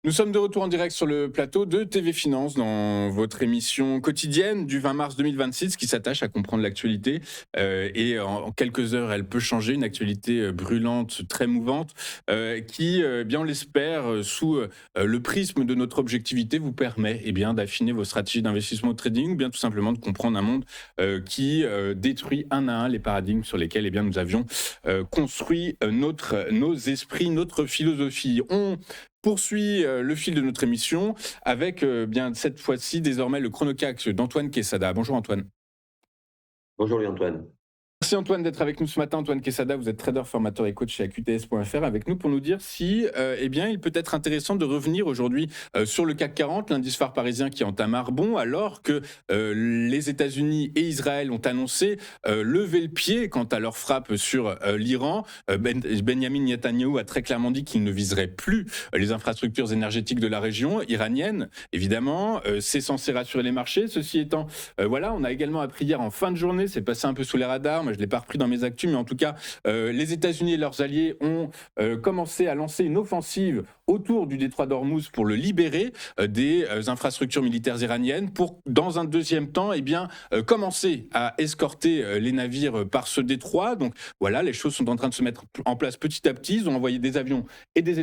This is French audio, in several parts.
Nous sommes de retour en direct sur le plateau de TV Finance dans votre émission quotidienne du 20 mars 2026 qui s'attache à comprendre l'actualité. Et en quelques heures, elle peut changer. Une actualité brûlante, très mouvante, qui, bien on l'espère, sous le prisme de notre objectivité, vous permet d'affiner vos stratégies d'investissement au trading ou bien tout simplement de comprendre un monde qui détruit un à un les paradigmes sur lesquels nous avions construit nos esprits, notre philosophie. On poursuit le fil de notre émission avec bien cette fois-ci désormais le chronocax d'Antoine Quesada. Bonjour Antoine. Bonjour Louis-Antoine. Merci Antoine d'être avec nous ce matin. Antoine Quesada, vous êtes trader, formateur et coach chez AQTS.fr avec nous pour nous dire si il peut être intéressant de revenir aujourd'hui sur le CAC 40, l'indice phare parisien qui entame un rebond alors que les États-Unis et Israël ont annoncé lever le pied quant à leur frappe sur l'Iran. Benjamin Netanyahou a très clairement dit qu'il ne viserait plus les infrastructures énergétiques de la région iranienne. Évidemment, c'est censé rassurer les marchés. Ceci étant, on a également appris hier en fin de journée, c'est passé un peu sous les radars, je ne l'ai pas repris dans mes actus, mais en tout cas, les États-Unis et leurs alliés ont commencé à lancer une offensive autour du détroit d'Ormuz pour le libérer des infrastructures militaires iraniennes pour, dans un deuxième temps, commencer à escorter les navires par ce détroit. Donc voilà, les choses sont en train de se mettre en place petit à petit. Ils ont envoyé des avions et des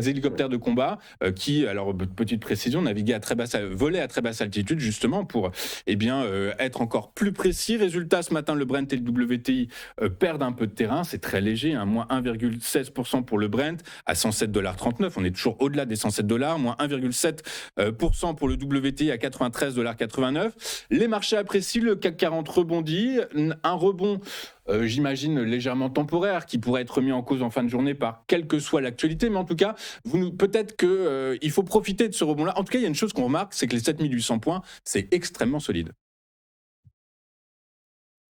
hélicoptères de combat qui, alors petite précision, volaient à très basse altitude justement pour être encore plus précis. Résultat, ce matin, le Brent et le WTI perdent un peu de terrain. C'est très léger, moins 1,16% pour le Brent à 107,39 $. On est toujours au-delà des 107 $, moins 1,7% pour le WTI à 93,89 $. Les marchés apprécient, le CAC 40 rebondit. Un rebond j'imagine légèrement temporaire, qui pourrait être mis en cause en fin de journée par quelle que soit l'actualité, mais en tout cas, peut-être qu'il faut profiter de ce rebond-là. En tout cas, il y a une chose qu'on remarque, c'est que les 7800 points, c'est extrêmement solide.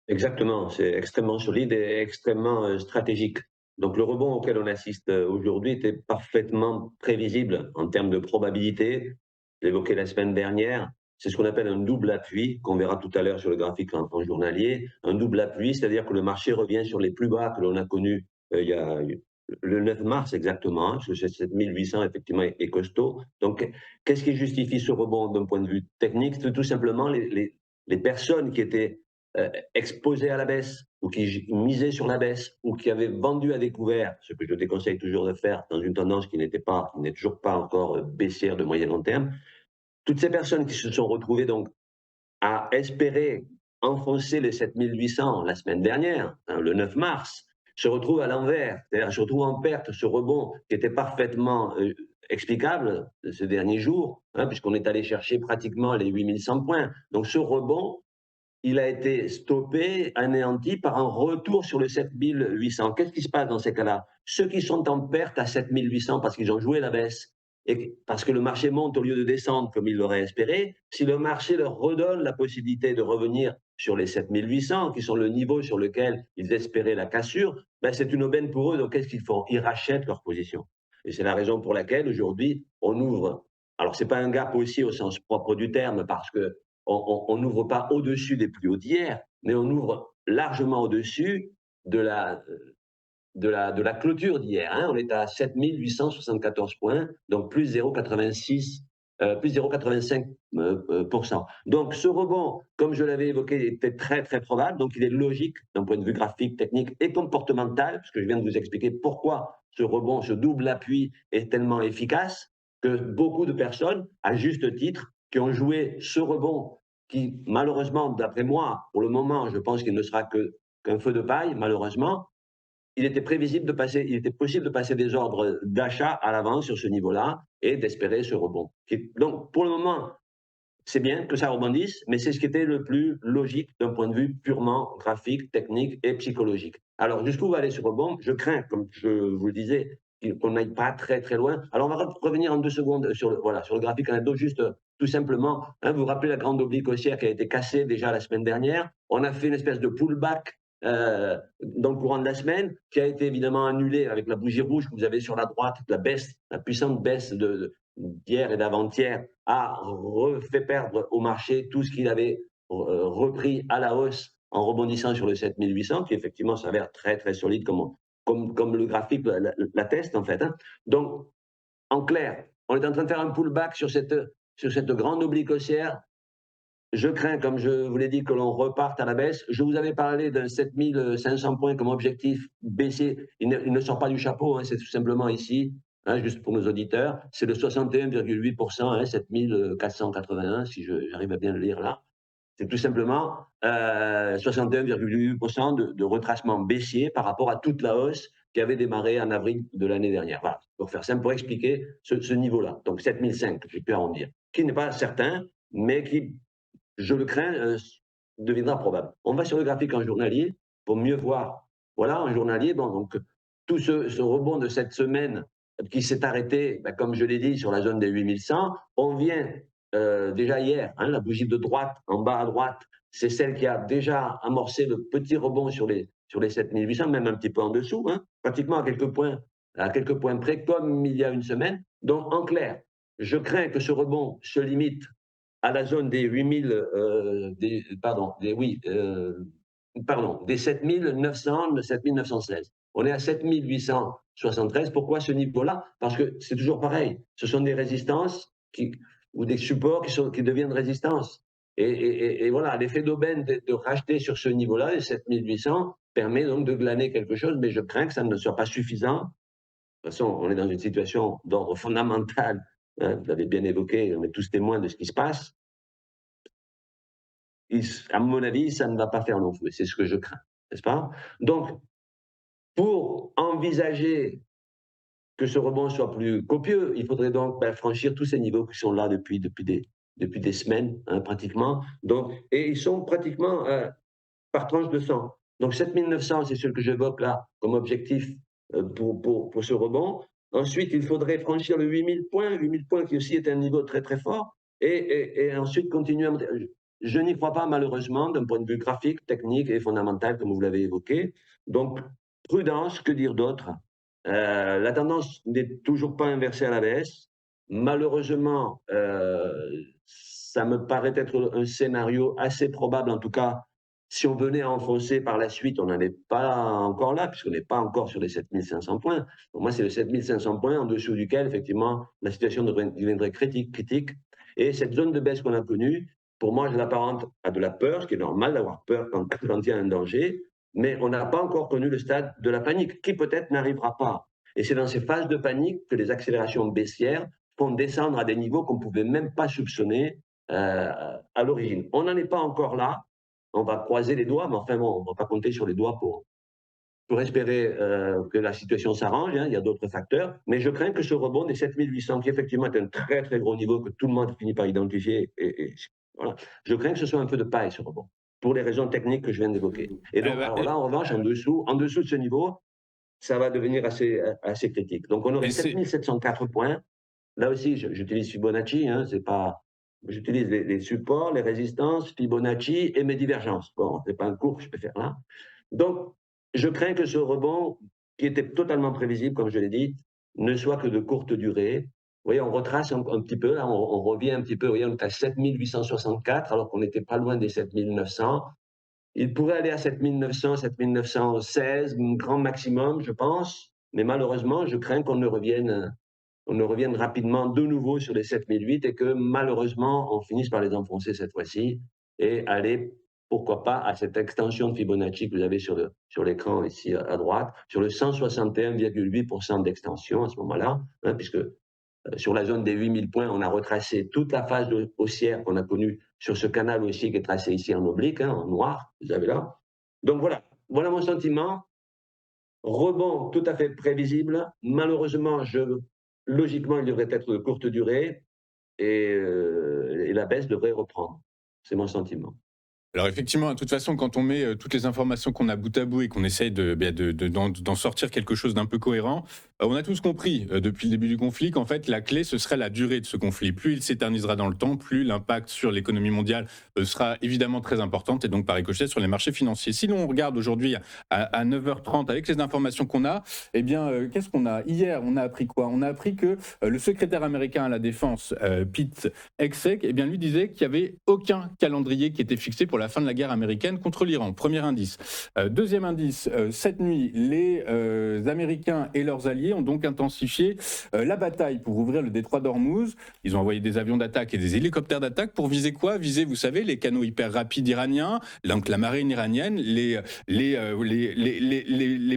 Exactement, c'est extrêmement solide et extrêmement stratégique. Donc le rebond auquel on assiste aujourd'hui était parfaitement prévisible en termes de probabilité. Je l'évoquais la semaine dernière, c'est ce qu'on appelle un double appui, qu'on verra tout à l'heure sur le graphique en journalier. Un double appui, c'est-à-dire que le marché revient sur les plus bas que l'on a connus il y a le 9 mars exactement, parce que 7800 effectivement est costaud. Donc qu'est-ce qui justifie ce rebond d'un point de vue technique? C'est tout simplement les personnes qui étaient exposés à la baisse ou qui misaient sur la baisse ou qui avaient vendu à découvert, ce que je déconseille toujours de faire dans une tendance qui n'est toujours pas encore baissière de moyen long terme, toutes ces personnes qui se sont retrouvées donc à espérer enfoncer les 7800 la semaine dernière, le 9 mars, se retrouvent à l'envers, c'est-à-dire se retrouvent en perte, ce rebond qui était parfaitement explicable ces derniers jours, puisqu'on est allé chercher pratiquement les 8100 points. Donc ce rebond, il a été stoppé, anéanti par un retour sur le 7800. Qu'est-ce qui se passe dans ces cas-là? Ceux qui sont en perte à 7800 parce qu'ils ont joué la baisse et parce que le marché monte au lieu de descendre comme ils l'auraient espéré, si le marché leur redonne la possibilité de revenir sur les 7800, qui sont le niveau sur lequel ils espéraient la cassure, ben c'est une aubaine pour eux. Donc qu'est-ce qu'ils font? Ils rachètent leur position. Et c'est la raison pour laquelle aujourd'hui, on ouvre. Alors, ce n'est pas un gap aussi au sens propre du terme, parce que on n'ouvre pas au-dessus des plus hauts d'hier, mais on ouvre largement au-dessus de la clôture d'hier. On est à 7 874 points, donc plus 0,86, plus 0,85%. Donc ce rebond, comme je l'avais évoqué, était très très probable, donc il est logique d'un point de vue graphique, technique et comportemental, parce que je viens de vous expliquer pourquoi ce rebond, ce double appui est tellement efficace, que beaucoup de personnes, à juste titre, qui ont joué ce rebond, qui malheureusement, d'après moi, pour le moment, je pense qu'il ne sera qu'un feu de paille, malheureusement, il était possible de passer des ordres d'achat à l'avance sur ce niveau-là et d'espérer ce rebond. Donc, pour le moment, c'est bien que ça rebondisse, mais c'est ce qui était le plus logique d'un point de vue purement graphique, technique et psychologique. Alors, jusqu'où va aller ce rebond? Je crains, comme je vous le disais, qu'on n'aille pas très très loin. Alors, on va revenir en 2 secondes sur le graphique anecdote, juste tout simplement. Vous vous rappelez la grande oblique haussière qui a été cassée déjà la semaine dernière? On a fait une espèce de pullback dans le courant de la semaine, qui a été évidemment annulée avec la bougie rouge que vous avez sur la droite, la puissante baisse d'hier et d'avant-hier a refait perdre au marché tout ce qu'il avait repris à la hausse en rebondissant sur le 7800, qui effectivement s'avère très très solide comme le graphique l'atteste en fait. Donc En clair, on est en train de faire un pullback sur cette grande oblique haussière. Je crains, comme je vous l'ai dit, que l'on reparte à la baisse. Je vous avais parlé d'un 7500 points comme objectif baissier. Il ne sort pas du chapeau, hein, c'est tout simplement ici, hein, juste pour nos auditeurs. C'est le 61,8%, hein, 7481, si j'arrive à bien le lire là. C'est tout simplement 61,8% de retracement baissier par rapport à toute la hausse qui avait démarré en avril de l'année dernière. Voilà, pour faire simple, pour expliquer ce niveau-là. Donc 7005, j'ai pu arrondir, qui n'est pas certain, mais qui, je le crains, deviendra probable. On va sur le graphique en journalier pour mieux voir. Voilà, en journalier, bon, donc tout ce rebond de cette semaine qui s'est arrêté, ben, comme je l'ai dit, sur la zone des 8100, on vient déjà hier, hein, la bougie de droite, en bas à droite, c'est celle qui a déjà amorcé le petit rebond sur les 7800, même un petit peu en dessous, hein, pratiquement à quelques points près, comme il y a une semaine. Donc, en clair, je crains que ce rebond se limite à la zone des 8000, des 7900, 7916. On est à 7873. Pourquoi ce niveau-là? Parce que c'est toujours pareil. Ce sont des résistances ou des supports qui deviennent résistances. Et voilà, l'effet d'aubaine de racheter sur ce niveau-là, les 7800, permet donc de glaner quelque chose, mais je crains que ça ne soit pas suffisant. De toute façon, on est dans une situation d'ordre fondamental, hein, vous l'avez bien évoqué, on est tous témoins de ce qui se passe. À mon avis, ça ne va pas faire long feu, c'est ce que je crains, n'est-ce pas? Donc, pour envisager que ce rebond soit plus copieux, il faudrait donc franchir tous ces niveaux qui sont là depuis des semaines, hein, pratiquement. Donc, et ils sont pratiquement par tranche de 100. Donc 7900, c'est ce que j'évoque là comme objectif pour ce rebond. Ensuite, il faudrait franchir le 8000 points qui aussi est un niveau très très fort, et ensuite continuer à monter. Je n'y crois pas malheureusement d'un point de vue graphique, technique et fondamental, comme vous l'avez évoqué. Donc, prudence, que dire d'autre? La tendance n'est toujours pas inversée à la baisse. Malheureusement, ça me paraît être un scénario assez probable, en tout cas, si on venait à enfoncer par la suite, on n'en est pas encore là, puisqu'on n'est pas encore sur les 7500 points. Pour moi, c'est le 7500 points en dessous duquel, effectivement, la situation deviendrait critique. Et cette zone de baisse qu'on a connue, pour moi, je l'apparente à de la peur, ce qui est normal d'avoir peur quand il y a un danger, mais on n'a pas encore connu le stade de la panique, qui peut-être n'arrivera pas. Et c'est dans ces phases de panique que les accélérations baissières font descendre à des niveaux qu'on ne pouvait même pas soupçonner à l'origine. On n'en est pas encore là, on va croiser les doigts, mais enfin bon, on ne va pas compter sur les doigts pour espérer que la situation s'arrange, hein, il y a d'autres facteurs, mais je crains que ce rebond des 7800, qui effectivement est un très très gros niveau que tout le monde finit par identifier, voilà, je crains que ce soit un peu de paille ce rebond, pour les raisons techniques que je viens d'évoquer. Et donc, alors là, en revanche, en dessous de ce niveau, ça va devenir assez critique. Donc on aurait 7704 points. Là aussi, j'utilise Fibonacci, hein, c'est pas... J'utilise les supports, les résistances, Fibonacci et mes divergences. Bon, c'est pas un cours que je peux faire là. Donc, je crains que ce rebond, qui était totalement prévisible, comme je l'ai dit, ne soit que de courte durée. Vous voyez, on retrace un petit peu, là, on revient un petit peu. Vous voyez, on est à 7864, alors qu'on n'était pas loin des 7900. Il pourrait aller à 7900, 7916, un grand maximum, je pense. Mais malheureusement, je crains qu'on ne revienne rapidement de nouveau sur les 7008 et que malheureusement, on finisse par les enfoncer cette fois-ci et aller, pourquoi pas, à cette extension de Fibonacci que vous avez sur l'écran ici à droite, sur le 161,8% d'extension à ce moment-là, hein, puisque sur la zone des 8000 points, on a retracé toute la phase haussière qu'on a connue sur ce canal haussier qui est tracé ici en oblique, hein, en noir, vous avez là. Donc voilà mon sentiment. Rebond tout à fait prévisible. Malheureusement, logiquement, il devrait être de courte durée et la baisse devrait reprendre. C'est mon sentiment. Alors effectivement, de toute façon, quand on met toutes les informations qu'on a bout à bout et qu'on essaye d'en sortir quelque chose d'un peu cohérent, on a tous compris depuis le début du conflit qu'en fait la clé ce serait la durée de ce conflit. Plus il s'éternisera dans le temps, plus l'impact sur l'économie mondiale sera évidemment très importante et donc par ricochet sur les marchés financiers. Si l'on regarde aujourd'hui à 9h30 avec les informations qu'on a, eh bien qu'est-ce qu'on a? Hier, on a appris quoi? On a appris que le secrétaire américain à la défense, Pete Hegseth, eh bien lui disait qu'il n'y avait aucun calendrier qui était fixé pour la fin de la guerre américaine contre l'Iran. Premier indice. Deuxième indice, cette nuit, les Américains et leurs alliés alliés ont donc intensifié la bataille pour ouvrir le détroit d'Ormuz. Ils ont envoyé des avions d'attaque et des hélicoptères d'attaque pour viser quoi? Viser, vous savez, les canaux hyper rapides iraniens, donc la marine iranienne, les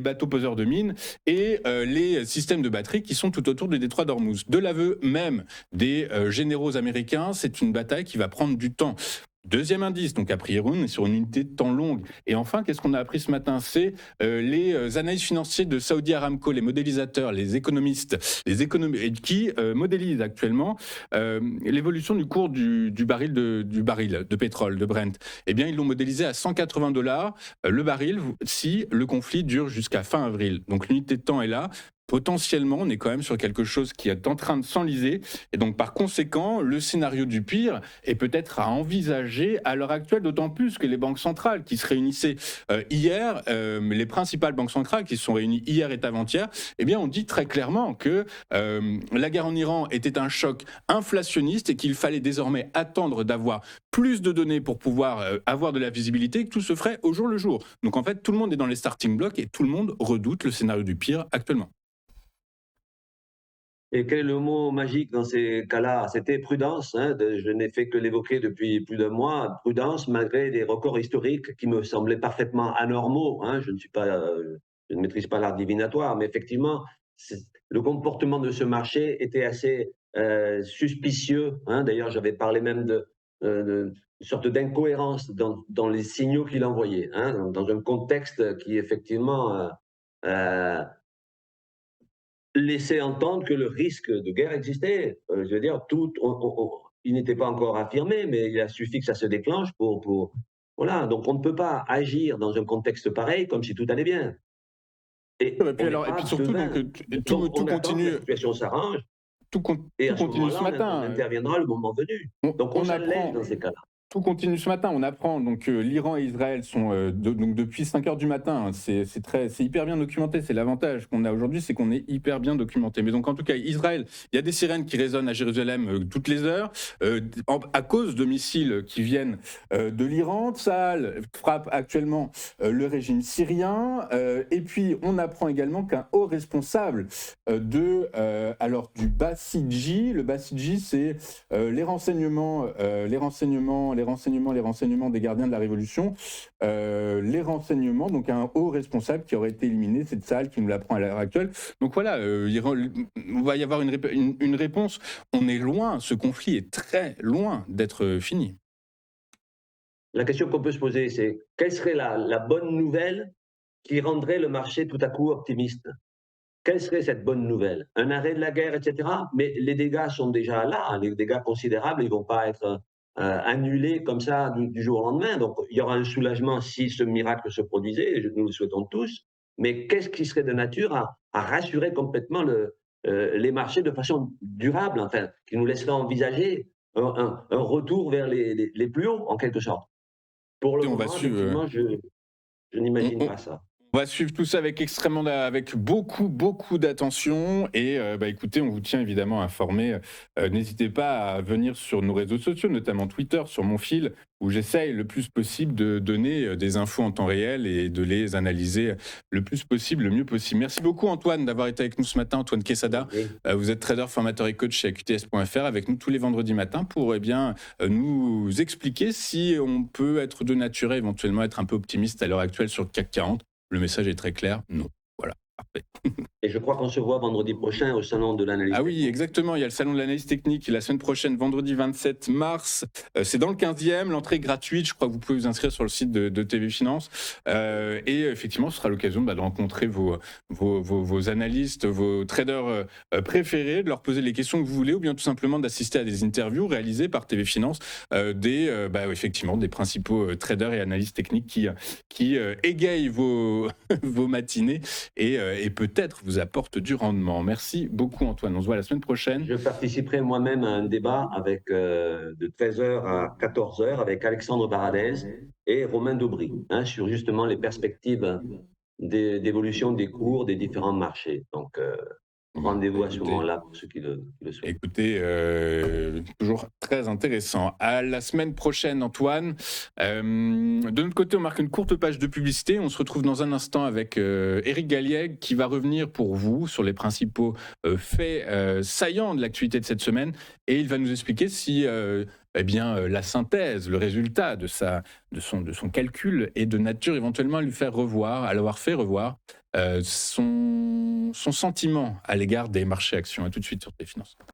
bateaux poseurs de mines et les systèmes de batterie qui sont tout autour du détroit d'Ormuz. De l'aveu même des généraux américains, c'est une bataille qui va prendre du temps. Deuxième indice, donc a priori on est sur une unité de temps longue. Et enfin, qu'est-ce qu'on a appris ce matin? C'est les analystes financiers de Saudi Aramco, les modélisateurs, les économistes, qui modélisent actuellement l'évolution du cours du baril de pétrole, de Brent. Eh bien, ils l'ont modélisé à $180 le baril si le conflit dure jusqu'à fin avril. Donc l'unité de temps est là. Potentiellement, on est quand même sur quelque chose qui est en train de s'enliser. Et donc, par conséquent, le scénario du pire est peut-être à envisager à l'heure actuelle, d'autant plus que les banques centrales qui se réunissaient hier, les principales banques centrales qui se sont réunies hier et avant-hier, eh bien, on dit très clairement que la guerre en Iran était un choc inflationniste et qu'il fallait désormais attendre d'avoir plus de données pour pouvoir avoir de la visibilité, que tout se ferait au jour le jour. Donc, en fait, tout le monde est dans les starting blocks et tout le monde redoute le scénario du pire actuellement. Et quel est le mot magique dans ces cas-là? C'était prudence, hein, je n'ai fait que l'évoquer depuis plus d'un mois. Prudence, malgré des records historiques qui me semblaient parfaitement anormaux, hein. Je ne maîtrise pas l'art divinatoire, mais effectivement, le comportement de ce marché était assez suspicieux, hein. D'ailleurs, j'avais parlé même de une sorte d'incohérence dans les signaux qu'il envoyait, hein, dans un contexte qui effectivement euh, laisser entendre que le risque de guerre existait. Je veux dire, il n'était pas encore affirmé, mais il a suffi que ça se déclenche voilà. Donc on ne peut pas agir dans un contexte pareil comme si tout allait bien. Et Et puis, on n'est alors, et puis pas surtout, donc, devin. tout On attend que continue, la situation s'arrange et tout à ce continue ce moment-là, on matin. interviendra le moment venu. Donc on On s'allège apprend. dans ces cas-là. Tout continue ce matin. On apprend donc l'Iran et Israël sont donc depuis 5 heures du matin. Hein, c'est hyper bien documenté. C'est l'avantage qu'on a aujourd'hui, c'est qu'on est hyper bien documenté. Mais donc en tout cas, Israël, il y a des sirènes qui résonnent à Jérusalem toutes les heures à cause de missiles qui viennent de l'Iran. Tsahal frappe actuellement le régime syrien. Et puis on apprend également qu'un haut responsable du Basiji, le Basiji, c'est les renseignements des gardiens de la Révolution, donc un haut responsable qui aurait été éliminé, c'est Tsahal qui nous l'apprend à l'heure actuelle. Donc voilà, il va y avoir une réponse. On est loin, ce conflit est très loin d'être fini. La question qu'on peut se poser, c'est quelle serait la bonne nouvelle qui rendrait le marché tout à coup optimiste? Quelle serait cette bonne nouvelle? Un arrêt de la guerre, et cetera? Mais les dégâts sont déjà là, hein, les dégâts considérables, ils ne vont pas être annulés comme ça du jour au lendemain. Donc il y aura un soulagement si ce miracle se produisait, et nous le souhaitons tous. Mais qu'est-ce qui serait de nature à rassurer complètement les marchés de façon durable, enfin, qui nous laisserait envisager un retour vers les plus hauts, en quelque sorte? Pour le Et on va moment, suivre. effectivement, je On, n'imagine on- pas ça. On va suivre tout ça avec beaucoup d'attention et écoutez, on vous tient évidemment informé. N'hésitez pas à venir sur nos réseaux sociaux, notamment Twitter, sur mon fil, où j'essaye le plus possible de donner des infos en temps réel et de les analyser le plus possible, le mieux possible. Merci beaucoup Antoine d'avoir été avec nous ce matin, Antoine Quesada. Vous êtes trader, formateur et coach chez AQTS.fr avec nous tous les vendredis matins pour nous expliquer si on peut être de nature et éventuellement être un peu optimiste à l'heure actuelle sur le CAC 40. Le message est très clair, non. Voilà, parfait. Et je crois qu'on se voit vendredi prochain au salon de l'analyse Ah oui, technique. exactement, il y a le salon de l'analyse technique la semaine prochaine, vendredi 27 mars. C'est dans le 15e, l'entrée est gratuite, je crois que vous pouvez vous inscrire sur le site de TV Finance. Et effectivement, ce sera l'occasion de rencontrer vos analystes, vos traders préférés, de leur poser les questions que vous voulez, ou bien tout simplement d'assister à des interviews réalisées par TV Finance effectivement, des principaux traders et analystes techniques qui égayent vos matinées et peut-être vous apportent du rendement. Merci beaucoup Antoine, on se voit la semaine prochaine. Je participerai moi-même à un débat de 13h à 14h avec Alexandre Baradez et Romain Daubry, hein, sur justement les perspectives d'évolution des cours des différents marchés. Donc, Bon, rendez-vous à ce écoutez, moment-là pour ceux qui le souhaitent. Écoutez, toujours très intéressant. À la semaine prochaine, Antoine. De notre côté, on marque une courte page de publicité. On se retrouve dans un instant avec Éric Galliègue qui va revenir pour vous sur les principaux faits saillants de l'actualité de cette semaine. Et il va nous expliquer si la synthèse, le résultat de son calcul est de nature éventuellement à lui faire revoir, à l'avoir fait revoir son sentiment à l'égard des marchés actions. À tout de suite sur tes finances.